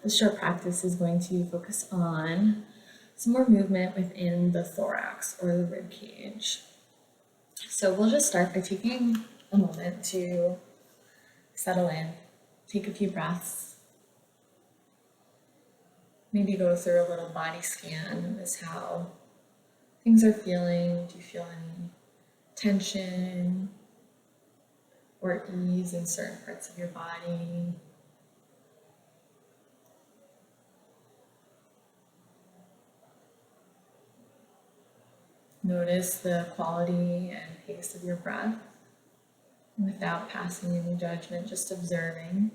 This short practice is going to focus on some more movement within the thorax or the rib cage. So we'll just start by taking a moment to settle in, take a few breaths, maybe go through a little body scan. Notice how things are feeling. Do you feel any tension or ease in certain parts of your body? Notice the quality and pace of your breath without passing any judgment, just observing.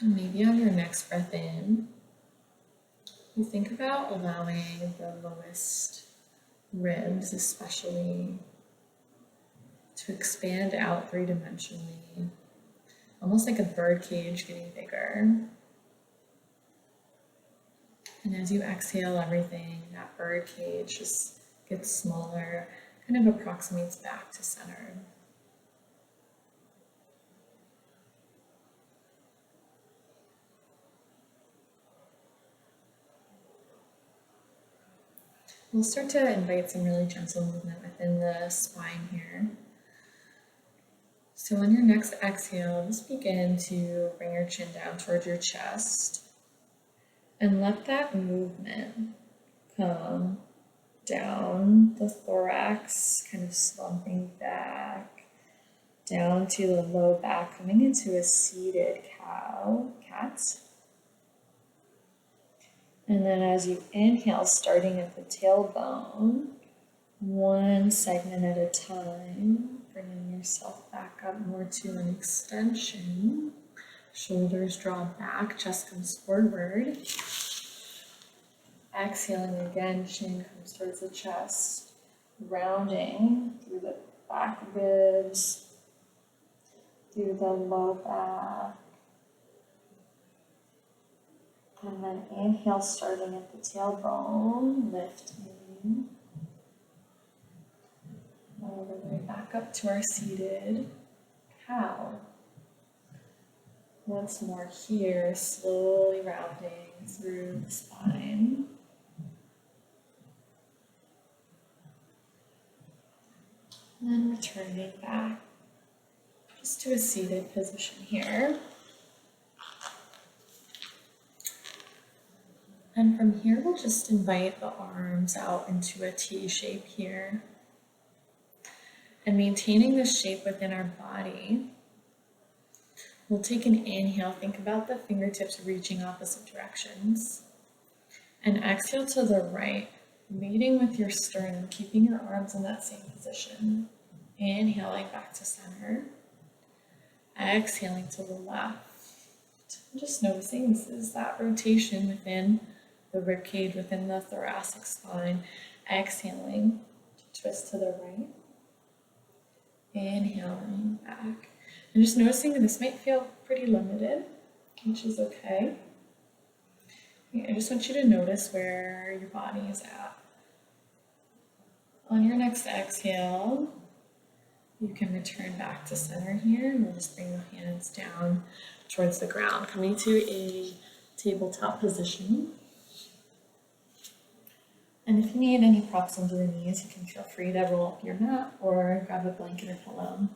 And maybe on your next breath in, you think about allowing the lowest ribs especially to expand out three-dimensionally, almost like a bird cage getting bigger. And as you exhale everything, that bird cage just gets smaller, kind of approximates back to center. We'll start to invite some really gentle movement within the spine here. So on your next exhale, just begin to bring your chin down towards your chest and let that movement come down the thorax, kind of slumping back, down to the low back, coming into a seated cat. And then as you inhale, starting at the tailbone, one segment at a time, bringing yourself back up more to an extension. Shoulders draw back, chest comes forward. Exhaling again, chin comes towards the chest, rounding through the back ribs, through the low back. And then inhale, starting at the tailbone, lifting. All the way back up to our seated cow. Once more here, slowly rounding through the spine. And then returning back just to a seated position here. And from here, we'll just invite the arms out into a T shape here. And maintaining this shape within our body, we'll take an inhale, think about the fingertips reaching opposite directions. And exhale to the right, leading with your sternum, keeping your arms in that same position. Inhaling back to center. Exhaling to the left. Just noticing this is that rotation within the rib cage, within the thoracic spine. Exhaling to twist to the right. Inhaling back. And just noticing that this might feel pretty limited, which is okay. I just want you to notice where your body is at. On your next exhale, you can return back to center here, and we'll just bring the hands down towards the ground, coming to a tabletop position. And if you need any props under the knees, you can feel free to roll up your mat or grab a blanket or pillow.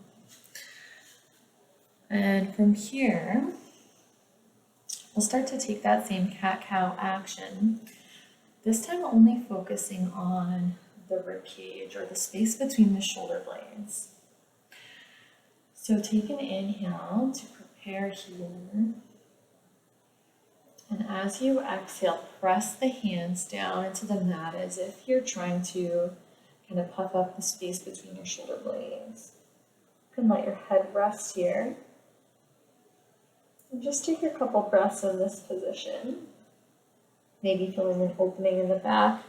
And from here, we'll start to take that same cat-cow action, this time only focusing on the rib cage or the space between the shoulder blades. So take an inhale to prepare here. And as you exhale, press the hands down into the mat as if you're trying to kind of puff up the space between your shoulder blades. You can let your head rest here. And just take a couple breaths in this position. Maybe feeling an opening in the back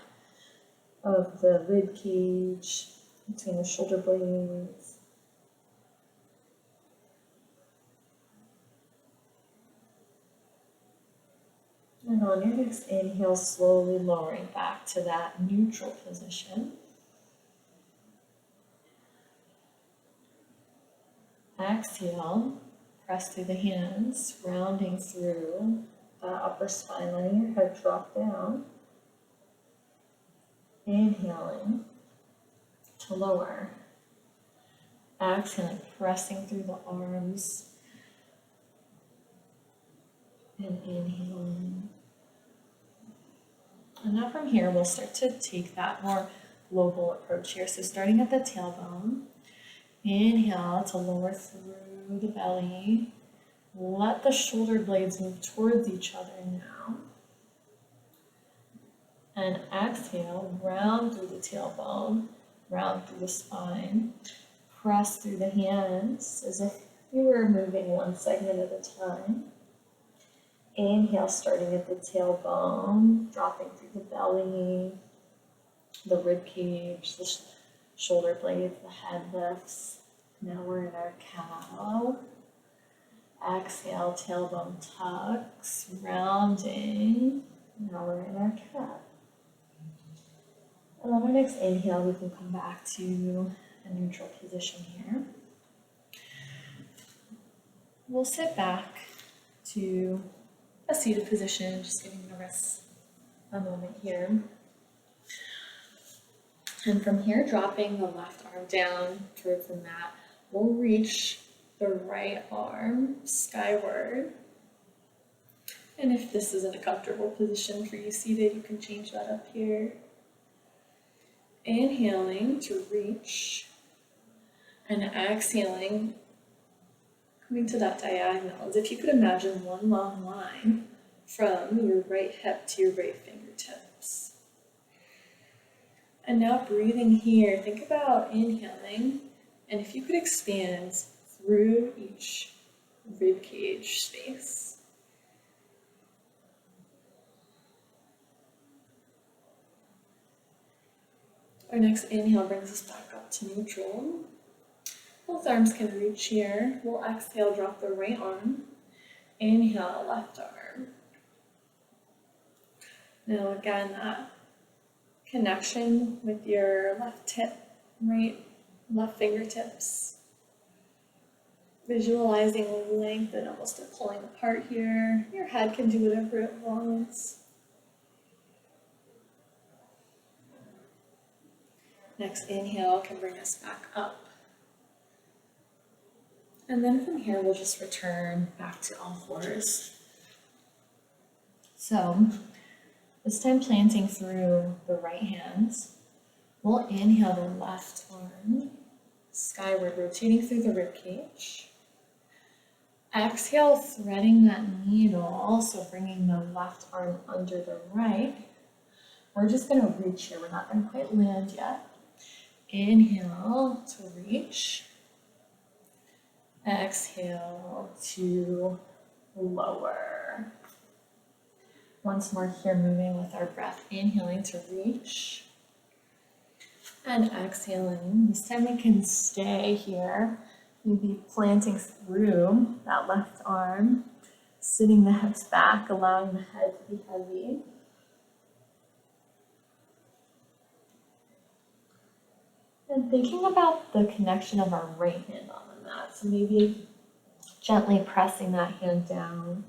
of the rib cage, between the shoulder blades. And on your next inhale, slowly lowering back to that neutral position. Exhale, press through the hands, rounding through the upper spine, letting your head drop down. Inhaling to lower. Exhaling, pressing through the arms. And inhaling. And now from here, we'll start to take that more global approach here. So starting at the tailbone, inhale to lower through the belly. Let the shoulder blades move towards each other now. And exhale, round through the tailbone, round through the spine. Press through the hands as if you were moving one segment at a time. Inhale, starting at the tailbone, dropping through the belly, the rib cage, the shoulder blades, the head lifts. Now we're in our cow. Exhale, tailbone tucks, rounding. Now we're in our cat. And on our next inhale, we can come back to a neutral position here. We'll sit back to a seated position, just giving the wrists a moment here. And from here, dropping the left arm down towards the mat, we'll reach the right arm skyward. And if this isn't a comfortable position for you seated, you can change that up here. Inhaling to reach, and exhaling, coming to that diagonal, as if you could imagine one long line from your right hip to your right fingertips. And now breathing here, think about inhaling, and if you could expand through each rib cage space. Our next inhale brings us back up to neutral. Both arms can reach here. We'll exhale, drop the right arm. Inhale, left arm. Now again, that connection with your left hip, left fingertips. Visualizing length and almost a pulling apart here. Your head can do whatever it wants. Next inhale can bring us back up. And then from here, we'll just return back to all fours. So this time planting through the right hands, we'll inhale the left arm skyward, rotating through the rib cage. Exhale, threading that needle, so bringing the left arm under the right. We're just going to reach here. We're not going to quite land yet. Inhale to reach. Exhale to lower. Once more here, moving with our breath, inhaling to reach. And exhaling. This time we can stay here. Maybe planting through that left arm, sitting the hips back, allowing the head to be heavy. And thinking about the connection of our right hand on the mat. So maybe gently pressing that hand down.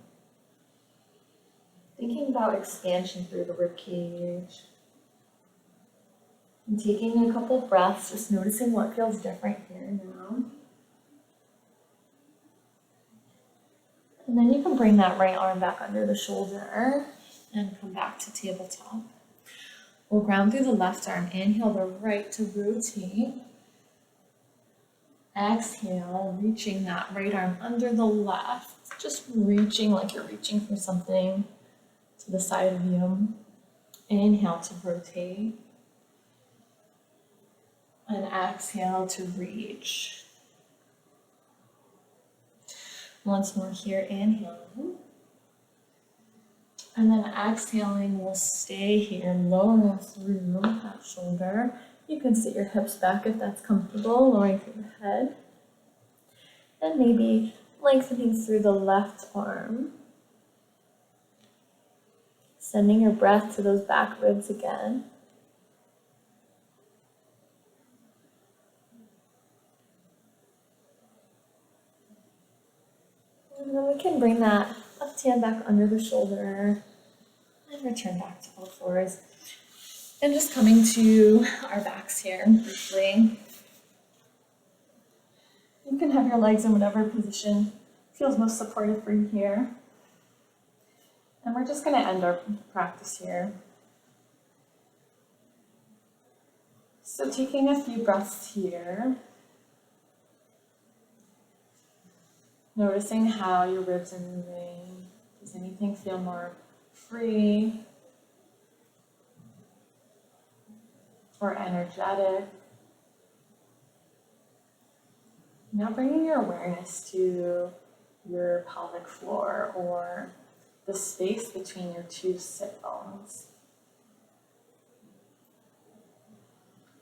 Thinking about expansion through the rib cage. And taking a couple breaths, just noticing what feels different here now. And then you can bring that right arm back under the shoulder and come back to tabletop. We'll ground through the left arm. Inhale the right to rotate. Exhale, reaching that right arm under the left. Just reaching like you're reaching for something to the side of you. Inhale to rotate. And exhale to reach. Once more here, inhaling. And then exhaling, we'll stay here, lowering through that shoulder. You can sit your hips back if that's comfortable, lowering through the head. And maybe lengthening through the left arm. Sending your breath to those back ribs again. And then we can bring that left hand back under the shoulder and return back to all fours. And just coming to our backs here briefly. You can have your legs in whatever position feels most supportive for you here. And we're just going to end our practice here. So taking a few breaths here. Noticing how your ribs are moving. Does anything feel more free or energetic? Now bringing your awareness to your pelvic floor or the space between your two sit bones.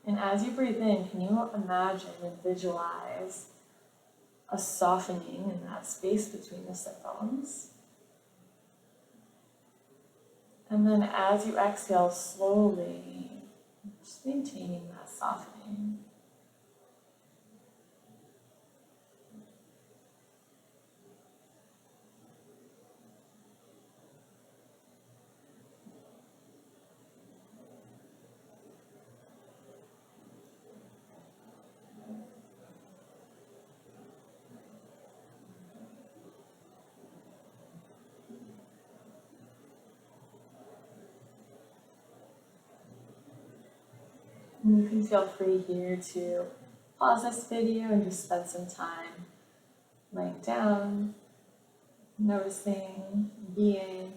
And as you breathe in, can you imagine and visualize a softening in that space between the sit bones? And then as you exhale slowly, just maintaining that softening. And you can feel free here to pause this video and just spend some time laying down, noticing, being.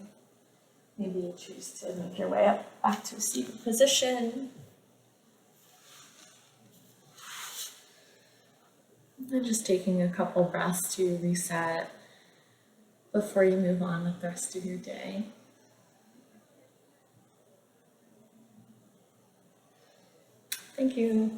Maybe you choose to make your way up back to a seated position. And just taking a couple breaths to reset before you move on with the rest of your day. Thank you.